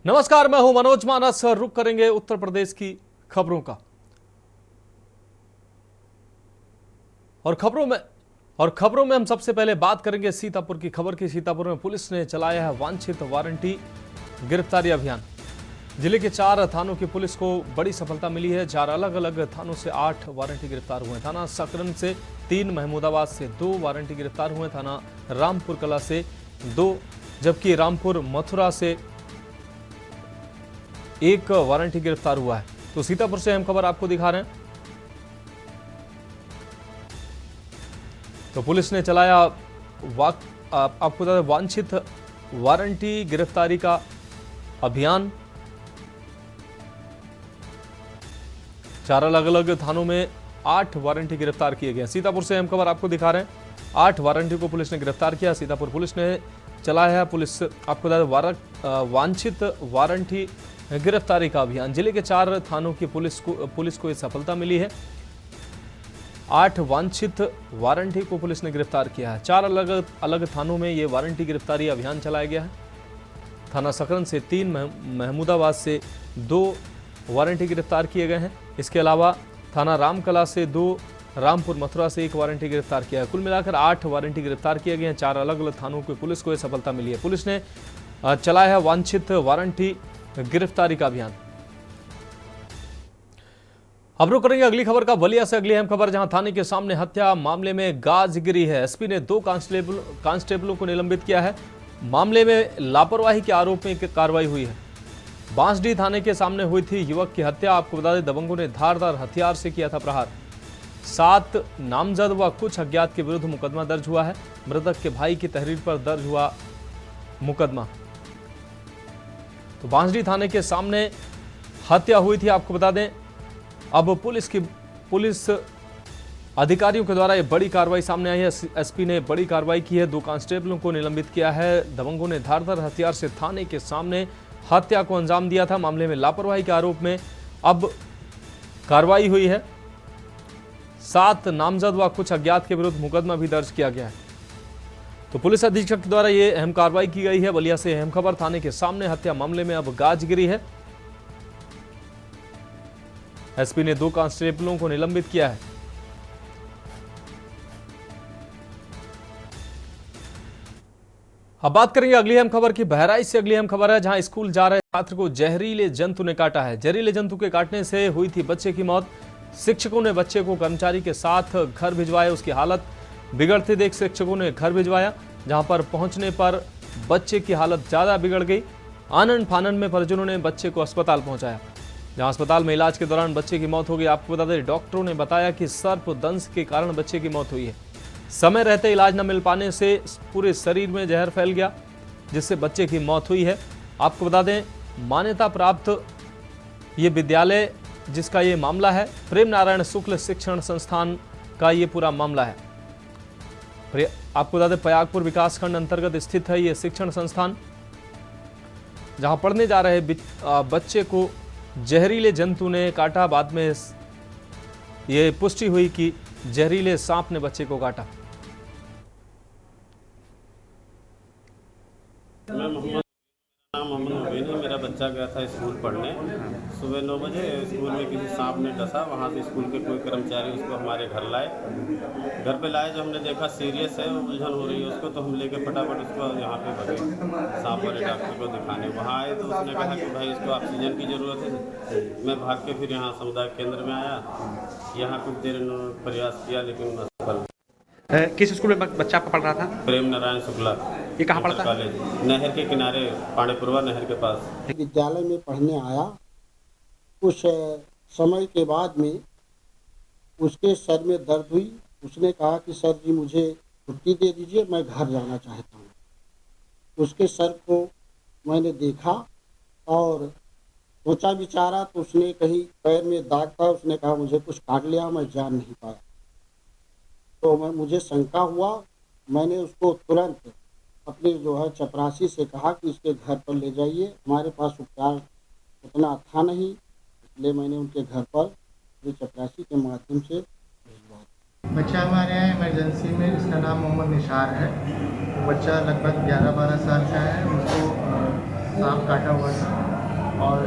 नमस्कार, मैं हूं मनोज मानस। रुक करेंगे उत्तर प्रदेश की खबरों का। और खबरों में हम सबसे पहले बात करेंगे सीतापुर की खबर की। सीतापुर में पुलिस ने चलाया है वांछित वारंटी गिरफ्तारी अभियान। जिले के 4 थानों की पुलिस को बड़ी सफलता मिली है। 4 अलग अलग थानों से 8 वारंटी गिरफ्तार हुए। थाना सकरन से 3, महमूदाबाद से 2 वारंटी गिरफ्तार हुए। थाना रामपुर कला से 2, जबकि रामपुर मथुरा से 1 वारंटी गिरफ्तार हुआ है। तो सीतापुर से अहम खबर आपको दिखा रहे हैं। तो पुलिस ने चलाया आपको बता दें वांछित वारंटी गिरफ्तारी का अभियान। 4 अलग अलग थानों में 8 वारंटी गिरफ्तार किए गए। सीतापुर से अहम खबर आपको दिखा रहे हैं। 8 वारंटी को पुलिस ने गिरफ्तार किया। सीतापुर पुलिस ने चलाया है पुलिस आपको बता दें वांछित वारंटी गिरफ्तारी का अभियान। जिले के 4 थानों की पुलिस को ये सफलता मिली है। 8 वांछित वारंटी को पुलिस ने गिरफ्तार किया है। 4 अलग अलग थानों में ये वारंटी गिरफ्तारी अभियान चलाया गया है। थाना सकरन से 3, महमूदाबाद से 2 वारंटी गिरफ्तार किए गए हैं। इसके अलावा थाना रामकला से 2, रामपुर मथुरा से 1 वारंटी गिरफ्तार किया है। कुल मिलाकर 8 वारंटी गिरफ्तार किए गए हैं। 4 अलग अलग थानों की पुलिस को यह सफलता मिली है। पुलिस ने चलाया है वांछित वारंटी गिरफ्तारी का अभियान। अब रुक करेंगे अगली खबर का। बलिया से अगली अहम खबर, जहां थाने के सामने हत्या मामले में गाज गिरी है। एसपी ने 2 कांस्टेबलों को निलंबित किया है। मामले में लापरवाही के आरोप में कार्रवाई हुई है। बांसडीह थाने के सामने हुई थी युवक की हत्या। आपको बता दें दबंगों ने धारदार हथियार से किया था प्रहार। 7 नामजद व कुछ अज्ञात के विरुद्ध मुकदमा दर्ज हुआ है। मृतक के भाई की तहरीर पर दर्ज हुआ मुकदमा। तो बांसडीह थाने के सामने हत्या हुई थी, आपको बता दें। अब पुलिस अधिकारियों के द्वारा ये बड़ी कार्रवाई सामने आई है। एसपी ने बड़ी कार्रवाई की है। 2 कांस्टेबलों को निलंबित किया है। दबंगों ने धारदार हथियार से थाने के सामने हत्या को अंजाम दिया था। मामले में लापरवाही के आरोप में अब कार्रवाई हुई है। 7 नामजद व कुछ अज्ञात के विरुद्ध मुकदमा भी दर्ज किया गया है। तो पुलिस अधीक्षक के द्वारा यह अहम कार्रवाई की गई है। बलिया से अहम खबर, थाने के सामने हत्या मामले में अब गाज गिरी है। एसपी ने 2 कांस्टेबलों को निलंबित किया है। अब बात करेंगे अगली अहम खबर की। बहराइच से अगली अहम खबर है, जहां स्कूल जा रहे छात्र को जहरीले जंतु ने काटा है। जहरीले जंतु के काटने से हुई थी बच्चे की मौत। शिक्षकों ने बच्चे को कर्मचारी के साथ घर भिजवाया। उसकी हालत बिगड़ते देख शिक्षकों ने घर भिजवाया, जहां पर पहुंचने पर बच्चे की हालत ज्यादा बिगड़ गई। आनन फानन में परिजनों ने बच्चे को अस्पताल पहुंचाया, जहां अस्पताल में इलाज के दौरान बच्चे की मौत हो गई। आपको बता दें डॉक्टरों ने बताया कि सर्पदंश के कारण बच्चे की मौत हुई है। समय रहते इलाज न मिल पाने से पूरे शरीर में जहर फैल गया, जिससे बच्चे की मौत हुई है। आपको बता दें मान्यता प्राप्त ये विद्यालय जिसका ये मामला है, प्रेम नारायण शुक्ल शिक्षण संस्थान का ये पूरा मामला है। आपको बता दें प्रयागपुर विकासखंड अंतर्गत स्थित है ये शिक्षण संस्थान, जहां पढ़ने जा रहे बच्चे को जहरीले जंतु ने काटा। बाद में ये पुष्टि हुई कि जहरीले सांप ने बच्चे को काटा। मोहम्मद मुबीन है। मेरा बच्चा गया था स्कूल पढ़ने। सुबह 9 बजे स्कूल में किसी सांप ने डसा। वहाँ से स्कूल के कोई कर्मचारी उसको हमारे घर लाए। घर पे लाए, जो हमने देखा सीरियस है, उलझन हो रही है उसको, तो हम लेके फटाफट उसको यहाँ पे भगे सांप वाले डॉक्टर को दिखाने। वहाँ आए तो उसने कहा कि भाई इसको ऑक्सीजन की ज़रूरत है। मैं भाग के फिर यहाँ समुदाय केंद्र में आया। यहाँ कुछ देर इन्होंने प्रयास किया लेकिन असफल। किस स्कूल में बच्चा आपका पढ़ रहा था? प्रेम नारायण शुक्ला। ये कहाँ पढ़ता है? कॉलेज, नहर के किनारे, पांडेपुरवा नहर के पास। विद्यालय में पढ़ने आया। कुछ समय के बाद में उसके सर में दर्द हुई। उसने कहा कि सर जी मुझे छुट्टी दे दीजिए, मैं घर जाना चाहता हूँ। उसके सर को मैंने देखा और सोचा विचारा, तो उसने कहीं पैर में दाग था। उसने कहा मुझे कुछ काट लिया, मैं जान नहीं पाया। तो मुझे शंका हुआ। मैंने उसको तुरंत अपने जो है चपरासी से कहा कि इसके घर पर ले जाइए। हमारे पास उपचार उतना था नहीं, इसलिए मैंने उनके घर पर चपरासी के माध्यम से भिजवा। बच्चा हमारे यहाँ इमरजेंसी में, इसका नाम मोहम्मद निशार है। बच्चा लगभग 11-12 साल का है। उसको सांप काटा हुआ था। और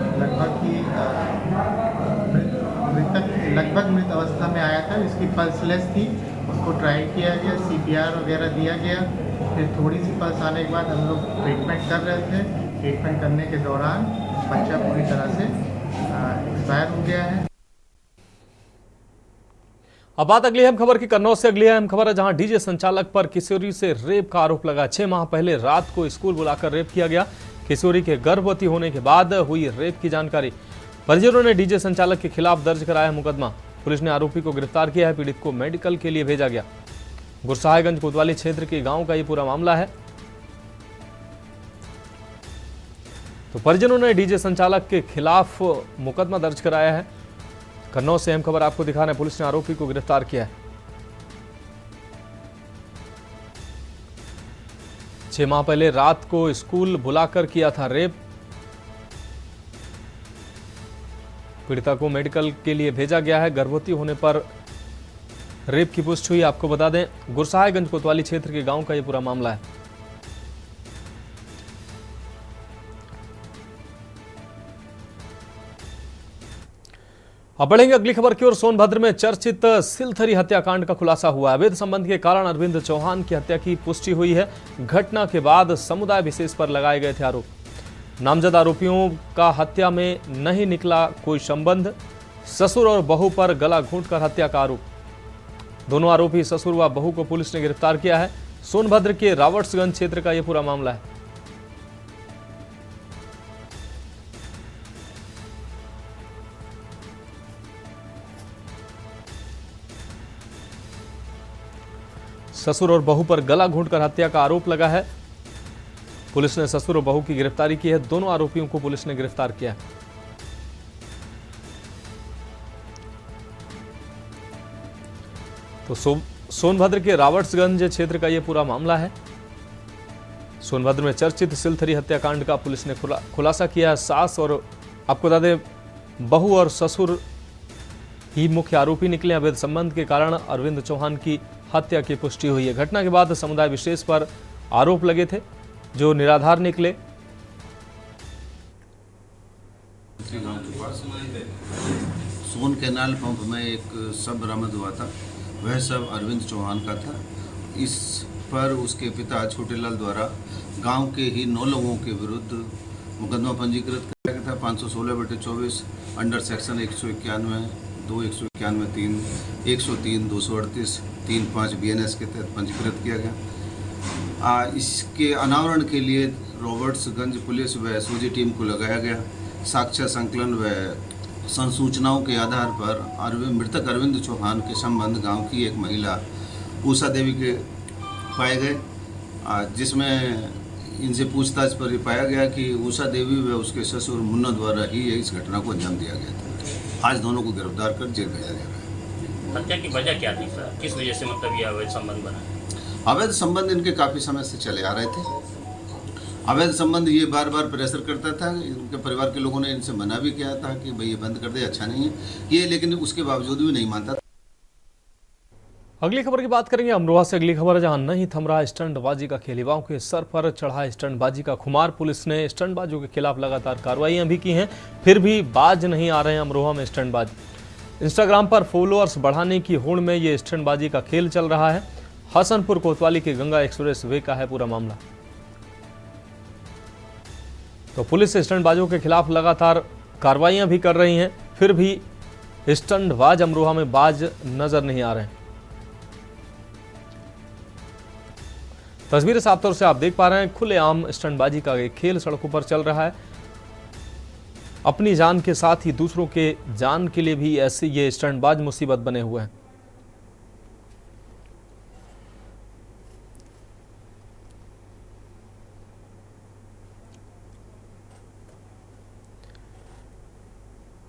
लगभग मृत अवस्था में आया था। इसकी पल्सलेस थी, उसको ट्राई किया गया, CPR वगैरह दिया गया। फिर थोड़ी सी पल्स आने के बाद हम लोग ट्रीटमेंट कर रहे थे। ट्रीटमेंट करने के दौरान बच्चा पूरी तरह से एक्सपायर हो गया है। अब बात अगली अहम खबर की कन्नौज से। अगली अहम खबर है जहां डीजे संचालक पर किशोरी से रेप का आरोप लगा। 6 माह पहले रात को स्कूल बुलाकर रेप किया गया। किशोरी के गर्भवती होने के बाद हुई रेप की जानकारी। परिजनों ने डीजे संचालक के खिलाफ दर्ज कराया है मुकदमा। पुलिस ने आरोपी को गिरफ्तार किया है। पीड़ित को मेडिकल के लिए भेजा गया। गुरसाहिगंज कोतवाली क्षेत्र के गांव का ये पूरा मामला है। तो परिजनों ने डीजे संचालक के खिलाफ मुकदमा दर्ज कराया है। कन्नौज से अहम खबर आपको दिखा रहे हैं। पुलिस ने आरोपी को गिरफ्तार किया है। 6 माह पहले रात को स्कूल बुलाकर किया था रेप। पीड़िता को मेडिकल के लिए भेजा गया है। गर्भवती होने पर रेप की पुष्टि हुई। आपको बता दें गुरसाहिगंज कोतवाली क्षेत्र के गांव का यह पूरा मामला है। अब बढ़ेंगे अगली खबर की ओर। सोनभद्र में चर्चित सिलथरी हत्याकांड का खुलासा हुआ। अवैध संबंध के कारण अरविंद चौहान की हत्या की पुष्टि हुई है। घटना के बाद समुदाय विशेष पर लगाए गए थे आरोप। नामजद आरोपियों का हत्या में नहीं निकला कोई संबंध। ससुर और बहू पर गला घोंटकर हत्या का आरोप। दोनों आरोपी ससुर व बहू को पुलिस ने गिरफ्तार किया है। सोनभद्र के रावट्सगंज क्षेत्र का यह पूरा मामला है। ससुर और बहू पर गला घोंटकर हत्या का आरोप लगा है। पुलिस ने ससुर और बहू की गिरफ्तारी की है। दोनों आरोपियों को पुलिस ने गिरफ्तार किया है। तो सोनभद्र के रावट्सगंज क्षेत्र का यह पूरा मामला है। सोनभद्र में चर्चित सिलथरी हत्याकांड का पुलिस ने खुलासा किया है। सास और आपको बता दें बहू और ससुर ही मुख्य आरोपी निकले। अवैध संबंध के कारण अरविंद चौहान की हत्या की पुष्टि हुई है। घटना के बाद समुदाय विशेष पर आरोप लगे थे जो निराधार निकले। गांव के पास सोन कैनाल पंप में एक शव बरामद हुआ था। वह शव अरविंद चौहान का था। इस पर उसके पिता छोटेलाल द्वारा गांव के ही 9 लोगों के विरुद्ध मुकदमा पंजीकृत किया गया था। 516/24 अंडर सेक्शन 191 2 191 3 103 238 35 BNS के तहत पंजीकृत किया गया। इसके अनावरण के लिए रॉबर्ट्सगंज पुलिस व SOG टीम को लगाया गया। साक्ष्य संकलन व संसूचनाओं के आधार पर मृतक अरविंद चौहान के संबंध गांव की एक महिला उषा देवी के पाए गए, जिसमें इनसे पूछताछ पर ही पाया गया कि उषा देवी व उसके ससुर मुन्ना द्वारा ही इस घटना को अंजाम दिया गया था। आज दोनों को गिरफ्तार कर जेल भेजा गया है। हत्या की वजह क्या थी सर? किस वजह से मतलब ये अवैध संबंध बना? अवैध संबंध इनके काफ़ी समय से चले आ रहे थे। अवैध संबंध ये बार बार प्रेशर करता था। इनके परिवार के लोगों ने इनसे मना भी किया था कि भाई ये बंद कर दे, अच्छा नहीं है ये, लेकिन उसके बावजूद भी नहीं मानता। अगली खबर की बात करेंगे अमरोहा से। अगली खबर है जहां नहीं थम रहा स्टंटबाजी का खेल। युवाओं के सर पर चढ़ा स्टंटबाजी का खुमार। पुलिस ने स्टंटबाजों के खिलाफ लगातार कार्रवाइयां भी की हैं, फिर भी बाज नहीं आ रहे हैं अमरोहा में स्टंटबाज। इंस्टाग्राम पर फॉलोअर्स बढ़ाने की होड़ में ये स्टंटबाजी का खेल चल रहा है। हसनपुर कोतवाली के गंगा एक्सप्रेस वे का है पूरा मामला। तो पुलिस स्टंटबाजों के खिलाफ लगातार कार्रवाइयां भी कर रही हैं, फिर भी स्टंटबाज अमरोहा में बाज नजर नहीं आ रहे हैं। तस्वीरें साफ तौर से आप देख पा रहे हैं। खुलेआम स्टंटबाजी का एक खेल सड़कों पर चल रहा है। अपनी जान के साथ ही दूसरों के जान के लिए भी ऐसे ये स्टंटबाज मुसीबत बने हुए हैं।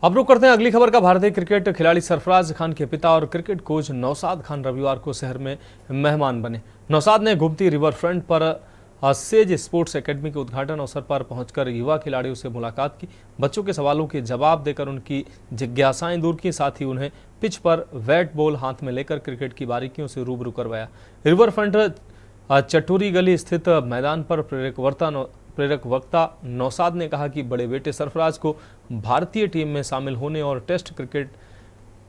अब रुक करते हैं अगली खबर का। भारतीय क्रिकेट खिलाड़ी सरफराज खान के पिता और क्रिकेट कोच नौशाद खान रविवार को शहर में मेहमान बने। नौशाद ने घुमती river front per phase sports academy के उद्घाटन अवसर पर पहुंचकर युवा खिलाड़ियों से मुलाकात की। बच्चों के सवालों के जवाब देकर उनकी जिज्ञासाएं दूर की, साथ ही उन्हें पिच पर बैट बॉल हाथ में लेकर क्रिकेट की बारीकियों से रूबरू करवाया। रिवर फ्रंट चटूरी गली स्थित मैदान पर प्रेरक वक्ता नौशाद ने कहा कि बड़े बेटे सरफराज को भारतीय टीम में शामिल होने और टेस्ट क्रिकेट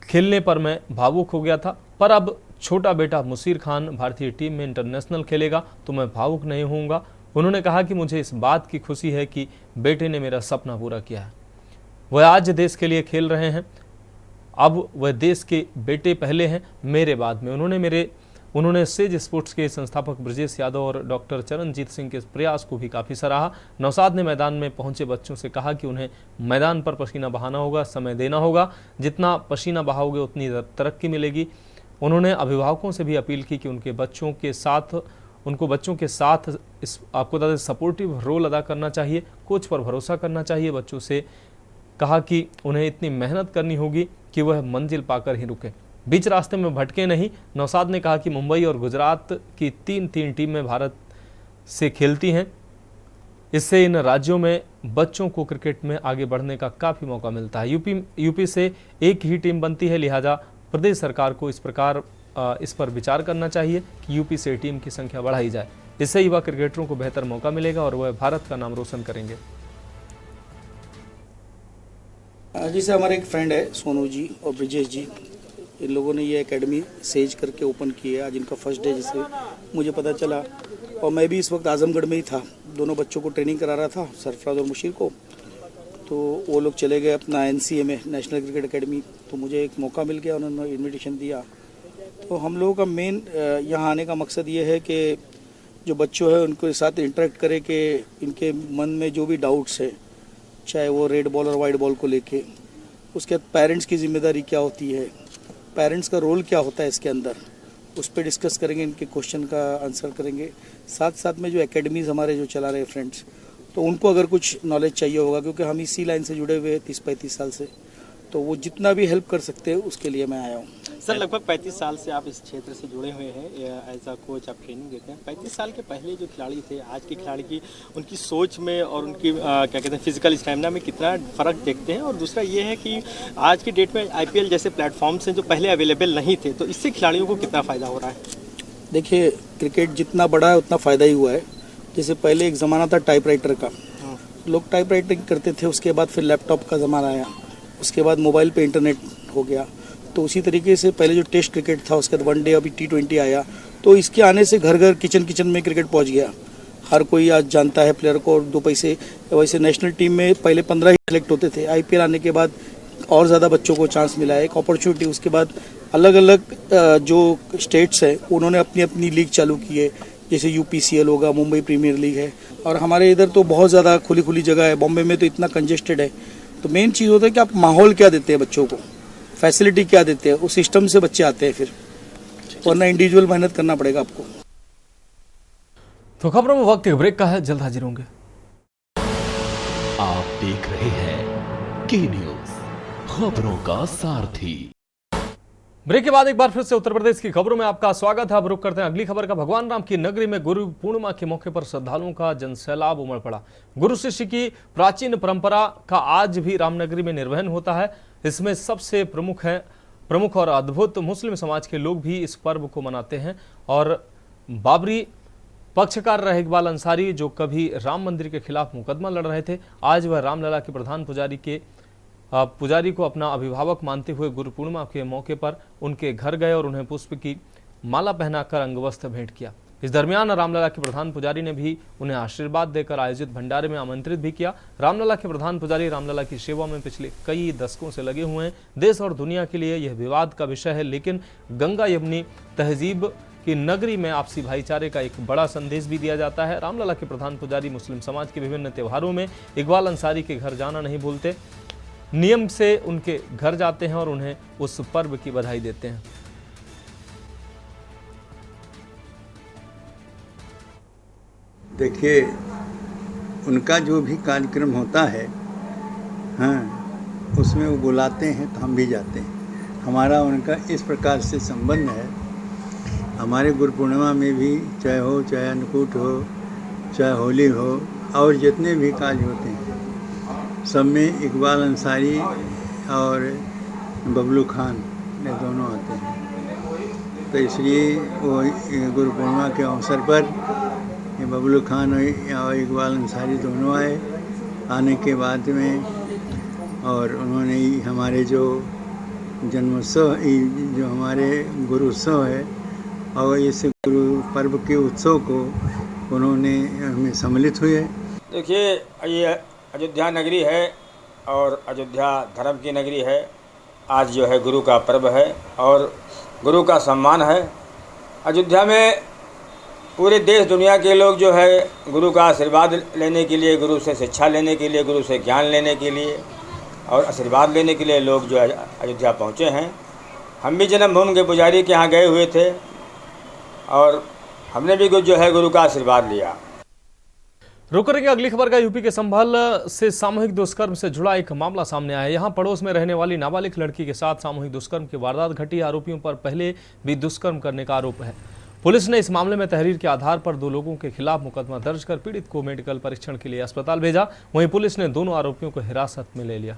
खेलने पर मैं भावुक हो गया था, पर अब छोटा बेटा मुसीर खान भारतीय टीम में इंटरनेशनल खेलेगा तो मैं भावुक नहीं होऊंगा। उन्होंने कहा कि मुझे इस बात की खुशी है कि बेटे ने मेरा सपना पूरा किया है। वह आज देश के लिए खेल रहे हैं, अब वह देश के बेटे पहले हैं मेरे बाद में। उन्होंने सेज स्पोर्ट्स के संस्थापक ब्रजेश यादव और डॉक्टर चरणजीत सिंह के प्रयास को भी काफ़ी सराहा। नौशाद ने मैदान में पहुंचे बच्चों से कहा कि उन्हें मैदान पर पसीना बहाना होगा, समय देना होगा, जितना पसीना बहाओगे उतनी तरक्की मिलेगी। उन्होंने अभिभावकों से भी अपील की कि उनको बच्चों के साथ आपको बता दें सपोर्टिव रोल अदा करना चाहिए, कोच पर भरोसा करना चाहिए। बच्चों से कहा कि उन्हें इतनी मेहनत करनी होगी कि वह मंजिल पाकर ही रुके, बीच रास्ते में भटके नहीं। नौशाद ने कहा कि मुंबई और गुजरात की तीन टीमें भारत से खेलती हैं, इससे इन राज्यों में बच्चों को क्रिकेट में आगे बढ़ने का काफ़ी मौका मिलता है। यूपी से एक ही टीम बनती है, लिहाजा प्रदेश सरकार को इस पर विचार करना चाहिए कि यूपी से टीम की संख्या बढ़ाई जाए। इससे युवा क्रिकेटरों को बेहतर मौका मिलेगा और वह भारत का नाम रोशन करेंगे। जैसे हमारे एक फ्रेंड है सोनू जी और ब्रिजेश जी, इन लोगों ने ये एकेडमी सेज करके ओपन की है। आज इनका फर्स्ट डे जैसे मुझे पता चला, और मैं भी इस वक्त आजमगढ़ में ही था, दोनों बच्चों को ट्रेनिंग करा रहा था, सरफराज और मुशीर को। तो वो लोग चले गए अपना NCA में, नेशनल क्रिकेट एकेडमी, तो मुझे एक मौका मिल गया, उन्होंने इन्विटेशन दिया। तो हम लोगों का मेन यहाँ आने का मकसद ये है कि जो बच्चों हैं उनके साथ इंटरेक्ट करें कि इनके मन में जो भी डाउट्स है, चाहे वो रेड बॉल और वाइट बॉल को लेके, उसके बाद पेरेंट्स की जिम्मेदारी क्या होती है, पेरेंट्स का रोल क्या होता है इसके अंदर, उस पर डिस्कस करेंगे, इनके क्वेश्चन का आंसर करेंगे। साथ साथ में जो एकेडमीज़ हमारे जो चला रहे फ्रेंड्स, तो उनको अगर कुछ नॉलेज चाहिए होगा, क्योंकि हम इसी लाइन से जुड़े हुए हैं 30-35 साल से, तो वो जितना भी हेल्प कर सकते हैं उसके लिए मैं आया हूँ। सर, लगभग 35 साल से आप इस क्षेत्र से जुड़े हुए हैं, एज अ कोच आप ट्रेनिंग देते हैं। 35 साल के पहले जो खिलाड़ी थे, आज के खिलाड़ी की उनकी सोच में और उनकी क्या कहते हैं फिजिकल स्टैमिना में कितना फ़र्क देखते हैं? और दूसरा ये है कि आज की डेट में IPL जैसे प्लेटफॉर्म्स हैं जो पहले अवेलेबल नहीं थे, तो इससे खिलाड़ियों को कितना फ़ायदा हो रहा है? देखिए, क्रिकेट जितना बड़ा है उतना फ़ायदा ही हुआ है। जैसे पहले एक ज़माना था टाइपराइटर का, लोग टाइपराइटिंग करते थे, उसके बाद फिर लैपटॉप का ज़माना आया, उसके बाद मोबाइल पे इंटरनेट हो गया। तो उसी तरीके से पहले जो टेस्ट क्रिकेट था, उसके बाद वनडे, अभी T20 आया, तो इसके आने से घर घर किचन में क्रिकेट पहुंच गया। हर कोई आज जानता है प्लेयर को, और 2 पैसे। वैसे नेशनल टीम में पहले 15 ही सिलेक्ट होते थे, IPL आने के बाद और ज़्यादा बच्चों को चांस मिला है, एक अपॉर्चुनिटी। उसके बाद अलग अलग जो स्टेट्स हैं उन्होंने अपनी अपनी लीग चालू की है, जैसे UPCL होगा, मुंबई प्रीमियर लीग है, और हमारे इधर तो बहुत ज़्यादा खुली जगह है। बॉम्बे में तो इतना कंजेस्टेड है। तो मेन चीज़ होता है कि आप माहौल क्या देते हैं बच्चों को, फैसिलिटी क्या देते हैं, उस सिस्टम से बच्चे आते हैं फिर, वरना इंडिविजुअल मेहनत करना पड़ेगा आपको। तो खबरों में वक्त एक ब्रेक का है, जल्द हाजिर होंगे। आप देख रहे हैं के न्यूज़, खबरों का सारथी। ब्रेक के बाद एक बार फिर से उत्तर प्रदेश की खबरों में आपका स्वागत है। अब रुक करते हैं अगली खबर का। भगवान राम की नगरी में गुरु पूर्णिमा के मौके पर श्रद्धालुओं का जनसैलाब उमड़ पड़ा। गुरु शिष्य की प्राचीन परंपरा का आज भी रामनगरी में निर्वहन होता है। इसमें सबसे प्रमुख और अद्भुत मुस्लिम समाज के लोग भी इस पर्व को मनाते हैं। और बाबरी पक्षकार रहे इकबाल अंसारी, जो कभी राम मंदिर के खिलाफ मुकदमा लड़ रहे थे, आज वह रामलला के प्रधान पुजारी को अपना अभिभावक मानते हुए गुरु पूर्णिमा के मौके पर उनके घर गए और उन्हें पुष्प की माला पहनाकर अंगवस्त्र भेंट किया। इस दरमियान रामलला के प्रधान पुजारी ने भी उन्हें आशीर्वाद देकर आयोजित भंडारे में आमंत्रित भी किया। रामलला के प्रधान पुजारी रामलला की सेवा में पिछले कई दशकों से लगे हुए हैं। देश और दुनिया के लिए यह विवाद का विषय है, लेकिन गंगा यमुनी तहजीब की नगरी में आपसी भाईचारे का एक बड़ा संदेश भी दिया जाता है। रामलला के प्रधान पुजारी मुस्लिम समाज के विभिन्न त्योहारों में इकबाल अंसारी के घर जाना नहीं भूलते, नियम से उनके घर जाते हैं और उन्हें उस पर्व की बधाई देते हैं। देखिए, उनका जो भी कार्यक्रम होता है, हाँ, उसमें वो बुलाते हैं तो हम भी जाते हैं। हमारा उनका इस प्रकार से संबंध है। हमारे गुरु पूर्णिमा में भी चाहे अन्नकूट हो, चाहे होली हो, और जितने भी कार्य होते हैं सब में इकबाल अंसारी और बबलू खान ये दोनों आते हैं। तो इसलिए वो गुरु पूर्णिमा के अवसर पर बबलू खान और इकबाल अंसारी दोनों आए। आने के बाद में और उन्होंने ही हमारे जो जन्मोत्सव, जो हमारे गुरु उत्सव है और इस गुरु पर्व के उत्सव को उन्होंने हमें सम्मिलित हुए। देखिए, ये अयोध्या नगरी है और अयोध्या धर्म की नगरी है। आज जो है गुरु का पर्व है और गुरु का सम्मान है। अयोध्या में पूरे देश दुनिया के लोग जो है गुरु का आशीर्वाद लेने के लिए, गुरु से शिक्षा लेने के लिए, गुरु से ज्ञान लेने के लिए और आशीर्वाद लेने के लिए लोग जो है अयोध्या पहुँचे हैं। हम भी जन्मभूमि के पुजारी के यहाँ गए हुए थे और हमने भी जो है गुरु का आशीर्वाद लिया। रुक करेंगे अगली खबर का। यूपी के संभल से सामूहिक दुष्कर्म से जुड़ा एक मामला सामने आया है। यहाँ पड़ोस में रहने वाली नाबालिग लड़की के साथ सामूहिक दुष्कर्म की वारदात घटी। आरोपियों पर पहले भी दुष्कर्म करने का आरोप है। पुलिस ने इस मामले में तहरीर के आधार पर 2 लोगों के खिलाफ मुकदमा दर्ज कर पीड़ित को मेडिकल परीक्षण के लिए अस्पताल भेजा। वहीं पुलिस ने दोनों आरोपियों को हिरासत में ले लिया।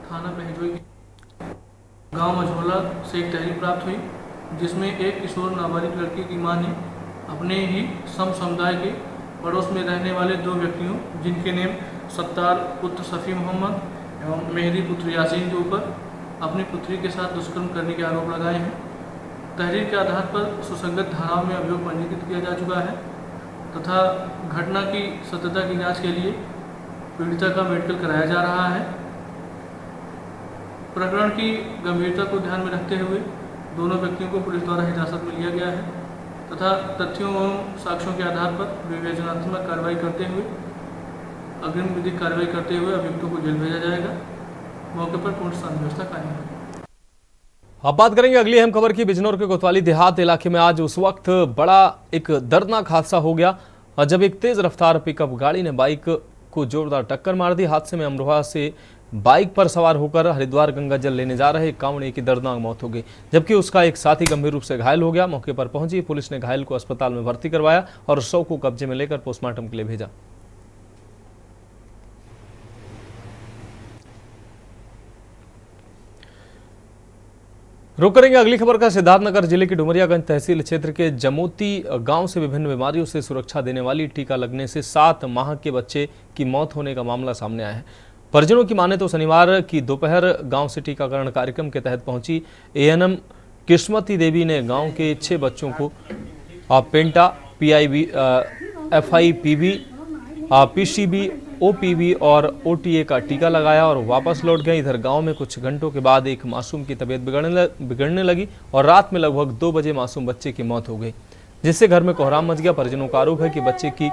थाना महजोई गांव मझोला से एक तहरीर प्राप्त हुई जिसमें एक किशोर नाबालिग लड़की की मां ने अपने ही समुदाय के पड़ोस में रहने वाले 2 व्यक्तियों जिनके नेम सत्तार पुत्र सफ़ी मोहम्मद एवं मेहरी पुत्र यासीन के ऊपर अपनी पुत्री के साथ दुष्कर्म करने के आरोप लगाए हैं। तहरीर के आधार पर सुसंगत धाराओं में अभियोग पंजीकृत किया जा चुका है तथा घटना की सत्यता की जाँच के लिए पीड़िता का मेडिकल कराया जा रहा है। प्रकरण की गंभीरता को ध्यान में रखते हुए दोनों व्यक्तियों को पुलिस द्वारा हिरासत में लिया गया है तथा तथ्यों एवं साक्ष्यों के आधार पर विवेचनात्मक कार्रवाई करते हुए अग्रिम विधिक कार्रवाई करते हुए अभियुक्तों को जेल भेजा जाएगा। मौके पर पूर्ण शांति व्यवस्था कायम है। अब बात करेंगे अगली अहम खबर की। बिजनौर के कोतवाली देहात इलाके में आज उस वक्त बड़ा एक दर्दनाक हादसा हो गया जब एक तेज रफ्तार पिकअप गाड़ी ने बाइक को जोरदार टक्कर मार दी। हादसे में अमरोहा से बाइक पर सवार होकर हरिद्वार गंगा जल लेने जा रहे एक कांवड़िए की दर्दनाक मौत हो गई, जबकि उसका एक साथी गंभीर रूप से घायल हो गया। मौके पर पहुंची पुलिस ने घायल को अस्पताल में भर्ती करवाया और शव को कब्जे में लेकर पोस्टमार्टम के लिए भेजा। रुक करेंगे अगली खबर का। सिद्धार्थनगर जिले के डुमरियागंज तहसील क्षेत्र के जमोती गांव से विभिन्न बीमारियों से सुरक्षा देने वाली टीका लगने से 7 माह के बच्चे की मौत होने का मामला सामने आया है। परिजनों की माने तो शनिवार की दोपहर गांव से टीकाकरण कार्यक्रम के तहत पहुंची एएनएम किस्मती देवी ने गांव के 6 बच्चों को पेंटा, पीआईबी, एफआईपीबी, पीसीबी, ओपीवी और ओटीए का टीका लगाया और वापस लौट गए। इधर गांव में कुछ घंटों के बाद एक मासूम की तबीयत बिगड़ने लगी और रात में लगभग 2 बजे मासूम बच्चे की मौत हो गई, जिससे घर में कोहराम मच गया। परिजनों का आरोप है कि बच्चे की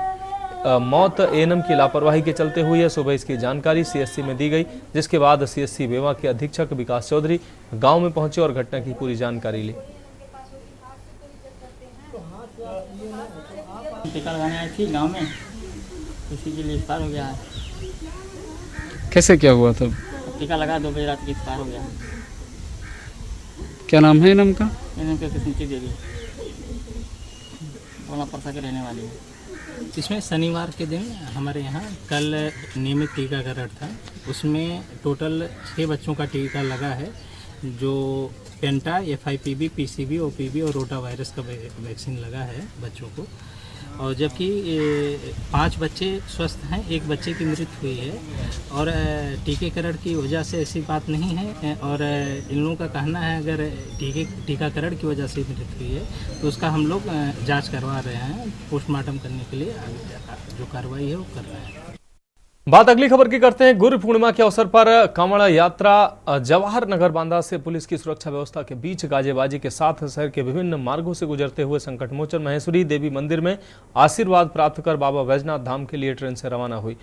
मौत एएनएम की लापरवाही के चलते हुई है। सुबह इसकी जानकारी सीएससी में दी गई, जिसके बाद सीएससी बेवा के अधीक्षक विकास चौधरी गांव में पहुंचे और घटना की पूरी जानकारी ली। टीका लगाने आई थी गांव में, इसी के लिए एक्सपायर हो गया है। कैसे क्या हुआ था? टीका लगा 2 बजे रात की एक्सपायर हो गया। क्या नाम है एएनएम का? एएनएम का किस्मती देवी, बोला परसा के रहने वाली है। इसमें शनिवार के दिन हमारे यहाँ कल नियमित टीकाकरण था, उसमें टोटल 6 बच्चों का टीका लगा है, जो पेंटा, एफआईपीबी, पीसीबी, ओपीबी और रोटा वायरस का वैक्सीन लगा है बच्चों को। और जबकि 5 बच्चे स्वस्थ हैं, 1 बच्चे की मृत्यु हुई है और टीकाकरण की वजह से ऐसी बात नहीं है। और इन लोगों का कहना है अगर टीकाकरण की वजह से मृत्यु हुई है तो उसका हम लोग जांच करवा रहे हैं, पोस्टमार्टम करने के लिए जो कार्रवाई है वो कर रहे हैं। बात अगली खबर की करते हैं। गुरु पूर्णिमा के अवसर पर कांवड़ यात्रा जवाहर नगर बांदा से पुलिस की सुरक्षा व्यवस्था के बीच गाजेबाजी के साथ शहर के विभिन्न मार्गों से गुजरते हुए संकटमोचन महेश्वरी देवी मंदिर में आशीर्वाद प्राप्त कर बाबा वैजनाथ धाम के लिए ट्रेन से रवाना हुई।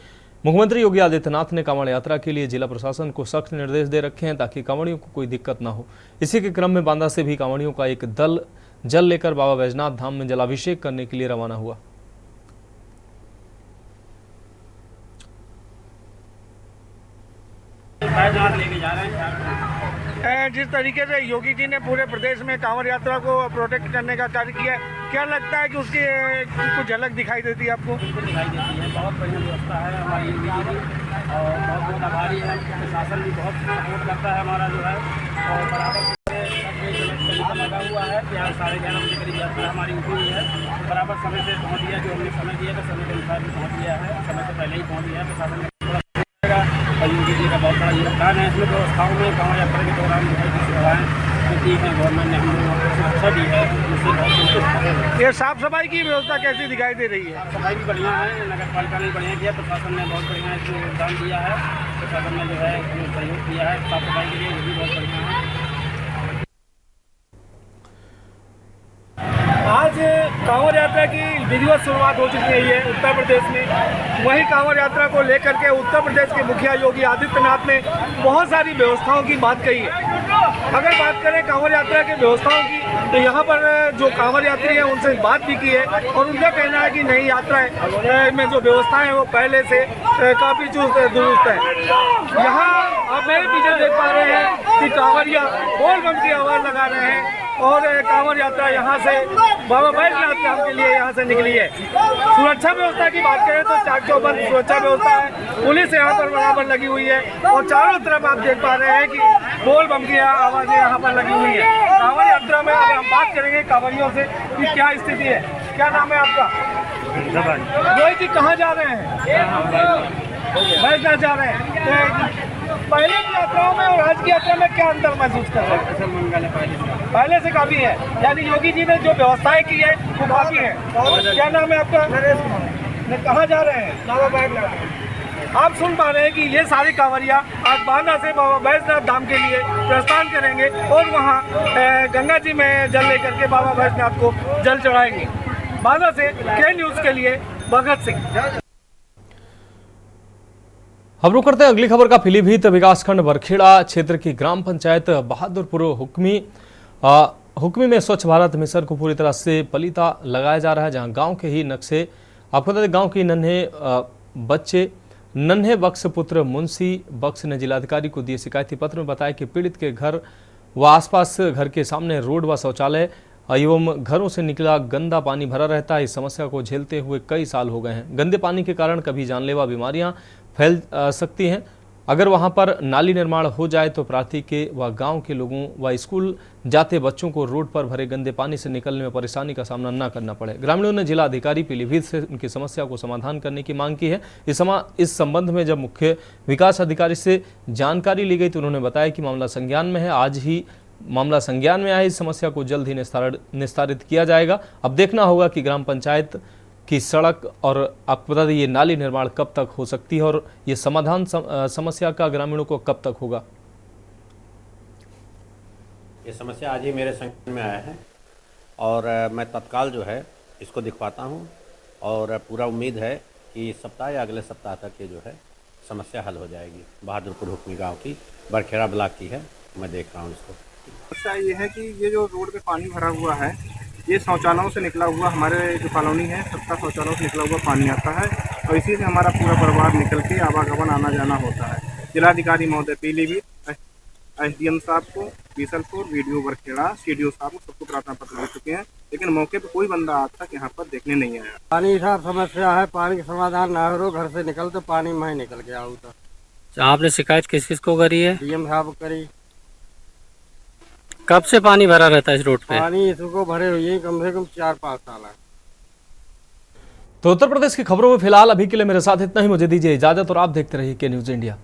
मुख्यमंत्री योगी आदित्यनाथ ने कांवड़ यात्रा के लिए जिला प्रशासन को सख्त निर्देश दे रखे हैं ताकि कांवड़ियों को कोई दिक्कत न हो। इसी के क्रम में बांदा से भी कांवड़ियों का एक दल जल लेकर बाबा वैजनाथ धाम में जलाभिषेक करने के लिए रवाना हुआ। लेके जा रहे हैं। जिस तरीके से योगी जी ने पूरे प्रदेश में कांवड़ यात्रा को प्रोटेक्ट करने का कार्य किया है, क्या लगता है कि उसकी कुछ झलक दिखाई देती है आपको? दिखाई देती है, बहुत बढ़िया व्यवस्था है हमारी योगी जी की और बहुत बहुत आभारी है। प्रशासन भी बहुत सपोर्ट करता है हमारा जो है और बराबर लगा हुआ है कि आज 11:30 बजे करीब यात्रा हमारी उठी हुई है। बराबर समय से पहुँच गया, जो हमने समय दिया था समय के अनुसार भी पहुँच गया है, समय से पहले ही पहुँच गया है। प्रशासन और योगी जी का बहुत बड़ा योगदान है इसमें व्यवस्थाओं में। कांवड़ यात्रा के दौरान जो है जिस सेवाएँ दी हैं गवर्नमेंट ने हम लोगों को सुरक्षा दी है, उससे बहुत संतुष्ट है। ये साफ सफाई की व्यवस्था कैसी दिखाई दे रही है? सफाई भी बढ़िया है, नगर पालिका ने बढ़िया किया, प्रशासन ने बहुत बढ़िया इसमें योगदान दिया है। प्रशासन ने जो है सहयोग किया है साफ सफाई के लिए, वो भी बहुत बढ़िया है। आज कांवड़ यात्रा की विधिवत शुरुआत हो चुकी है उत्तर प्रदेश में। वहीं कांवड़ यात्रा को लेकर के उत्तर प्रदेश के मुखिया योगी आदित्यनाथ ने बहुत सारी व्यवस्थाओं की बात कही है। अगर बात करें कांवड़ यात्रा की व्यवस्थाओं की, तो यहाँ पर जो कांवड़ यात्री हैं उनसे बात भी की है और उनका कहना है कि नई यात्रा में जो व्यवस्थाएं हैं वो पहले से काफ़ी चुस्त दुरुस्त है। यहाँ आप मेरे पीछे देख पा रहे हैं कि कांवड़िया बोल बम की आवाज़ लगा रहे हैं और कांवड़ यात्रा यहाँ से बाबा बैजनाथ धाम के लिए यहाँ से निकली है। सुरक्षा व्यवस्था की बात करें तो चाक चौबंद सुरक्षा व्यवस्था है, पुलिस यहाँ पर बराबर लगी हुई है और चारों तरफ आप देख पा रहे हैं कि बोल बम की आवाज़ें यहाँ पर लगी हुई है। कांवड़ यात्रा में अगर हम बात करेंगे कांवड़ियों से कि क्या स्थिति है, क्या नाम है आपका? रोहित जी, कहाँ जा रहे हैं? बैजनाथ जा रहे हैं। पहले की यात्राओं में और आज की यात्रा में क्या अंतर महसूस कर रहे हैं? मंगल है पहले से काफी है, यानी योगी जी ने जो व्यवस्थाएं की है वो काफी है। क्या नाम है आपका? नरेश कुमार। कहाँ जा रहे हैं? बाबा बैजनाथ। आप सुन पा रहे हैं कि ये सारे कांवरिया आज बांदा से बाबा बैजनाथ धाम के लिए प्रस्थान करेंगे और वहाँ गंगा जी में जल लेकर के बाबा बैजनाथ को जल चढ़ाएंगे। बांदा से के न्यूज़ के लिए भगत सिंह। हम रुक करते हैं अगली खबर का। पीलीभीत विकासखंड बरखेड़ा क्षेत्र की ग्राम पंचायत बहादुरपुर हुक्मी में स्वच्छ भारत मिशन को पूरी तरह से पलीता लगाया जा रहा है, जहां गांव के ही नक्शे, आपको बता दें गांव के नन्हे बख्श पुत्र मुंशी बख्श ने जिलाधिकारी को दिए शिकायती पत्र में बताया कि पीड़ित के घर व आसपास घर के सामने रोड व शौचालय एवं घरों से निकला गंदा पानी भरा रहता है। इस समस्या को झेलते हुए कई साल हो गए हैं। गंदे पानी के कारण कभी जानलेवा बीमारियां फैल सकती हैं। अगर वहां पर नाली निर्माण हो जाए तो प्रांतीय के व गांव के लोगों व स्कूल जाते बच्चों को रोड पर भरे गंदे पानी से निकलने में परेशानी का सामना न करना पड़े। ग्रामीणों ने जिला अधिकारी पीलीभीत से उनकी समस्या को समाधान करने की मांग की है। इस संबंध में जब मुख्य विकास अधिकारी से जानकारी ली गई तो उन्होंने बताया कि मामला संज्ञान में है। आज ही मामला संज्ञान में आया, इस समस्या को जल्द ही निस्तारित किया जाएगा। अब देखना होगा कि ग्राम पंचायत की सड़क और आपको बता दें ये नाली निर्माण कब तक हो सकती है और ये समाधान समस्या का ग्रामीणों को कब तक होगा। ये समस्या आज ही मेरे संज्ञान में आया है और मैं तत्काल जो है इसको दिखवाता हूँ और पूरा उम्मीद है कि इस सप्ताह या अगले सप्ताह तक ये जो है समस्या हल हो जाएगी। बहादुरपुर हुक्मी गाँव की बरखेड़ा ब्लॉक की है, मैं देख रहा हूँ इसको। समस्या ये है कि ये जो रोड पे पानी भरा हुआ है ये शौचालयों से निकला हुआ, हमारे जो कॉलोनी है सबका शौचालयों से निकला हुआ पानी आता है और इसी से हमारा पूरा परिवार निकल के आवागमन आना जाना होता है। जिलाधिकारी महोदय पीलीभीत, एसडीएम साहब को बीसलपुर, वीडियो बरखेड़ा, सीडीओ साहब को सबको प्रार्थना पत्र दे चुके हैं, लेकिन मौके पर कोई बंदा आज तक यहाँ पर देखने नहीं आया। पानी साफ समस्या है, पानी का समाधान ना हो, घर से निकल तो पानी में निकल के आओ। तो आपने शिकायत किस किस को करी है? डीएम साहब करी। कब से पानी भरा रहता है इस रोड पे? पानी इसको भरे हुए कम से कम 4-5 साल है। तो उत्तर प्रदेश की खबरों में फिलहाल अभी के लिए मेरे साथ इतना ही। मुझे दीजिए इजाजत और आप देखते रहिए के न्यूज़ इंडिया।